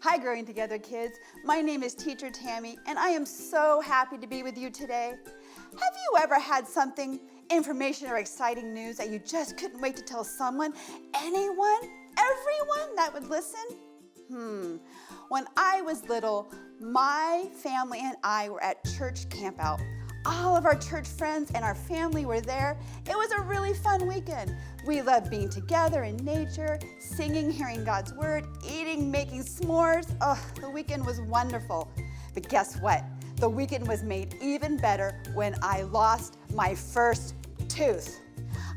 Hi, Growing Together kids. My name is Teacher Tammy, and I am so happy to be with you today. Have you ever had something, information or exciting news that you just couldn't wait to tell someone, anyone, everyone that would listen? When I was little, my family and I were at church campout. All of our church friends and our family were there. It was a really fun weekend. We loved being together in nature, singing, hearing God's word, eating, making s'mores. Oh, the weekend was wonderful. But guess what? The weekend was made even better when I lost my first tooth.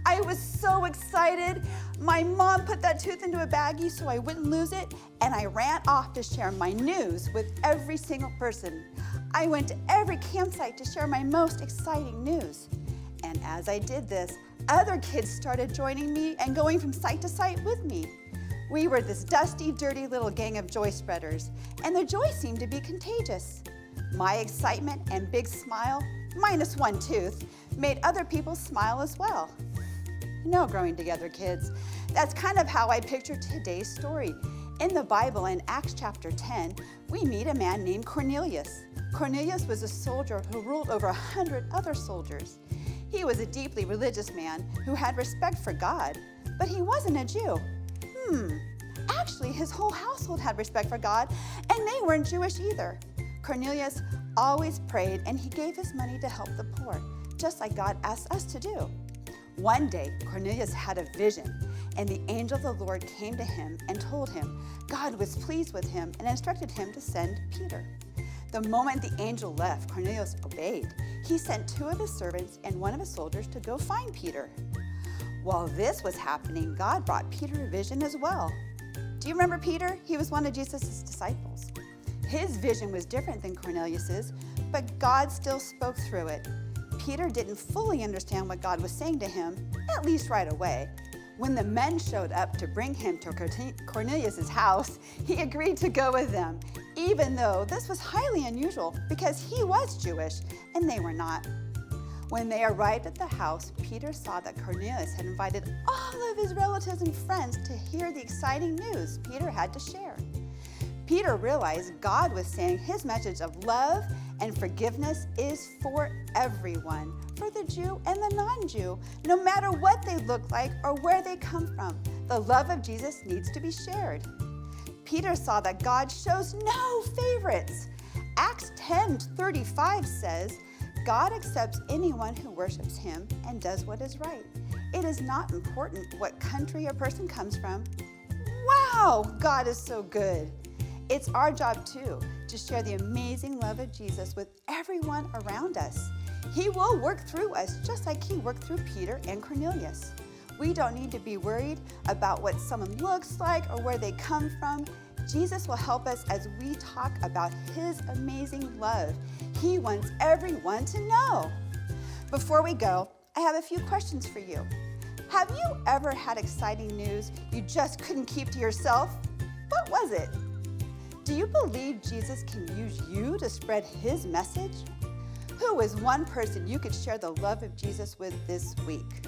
I was so excited. My mom put that tooth into a baggie so I wouldn't lose it, and I ran off to share my news with every single person. I went to every campsite to share my most exciting news. And as I did this, other kids started joining me and going from site to site with me. We were this dusty, dirty little gang of joy spreaders, and the joy seemed to be contagious. My excitement and big smile, minus one tooth, made other people smile as well. You know, Growing Together kids, that's kind of how I picture today's story. In the Bible, in Acts chapter 10, we meet a man named Cornelius. Cornelius was a soldier who ruled over 100 other soldiers. He was a deeply religious man who had respect for God, but he wasn't a Jew. Actually, his whole household had respect for God, and they weren't Jewish either. Cornelius always prayed, and he gave his money to help the poor, just like God asked us to do. One day, Cornelius had a vision, and the angel of the Lord came to him and told him God was pleased with him and instructed him to send Peter. The moment the angel left, Cornelius obeyed. He sent two of his servants and one of his soldiers to go find Peter. While this was happening, God brought Peter a vision as well. Do you remember Peter? He was one of Jesus' disciples. His vision was different than Cornelius's, but God still spoke through it. Peter didn't fully understand what God was saying to him, at least right away. When the men showed up to bring him to Cornelius' house, he agreed to go with them, even though this was highly unusual because he was Jewish and they were not. When they arrived at the house, Peter saw that Cornelius had invited all of his relatives and friends to hear the exciting news Peter had to share. Peter realized God was saying his message of love and forgiveness is for everyone, for the Jew and the non-Jew, no matter what they look like or where they come from. The love of Jesus needs to be shared. Peter saw that God shows no favorites. Acts 10:35 says, God accepts anyone who worships him and does what is right. It is not important what country a person comes from. Wow, God is so good. It's our job, too, to share the amazing love of Jesus with everyone around us. He will work through us just like he worked through Peter and Cornelius. We don't need to be worried about what someone looks like or where they come from. Jesus will help us as we talk about his amazing love. He wants everyone to know. Before we go, I have a few questions for you. Have you ever had exciting news you just couldn't keep to yourself? What was it? Do you believe Jesus can use you to spread his message? Who is one person you could share the love of Jesus with this week?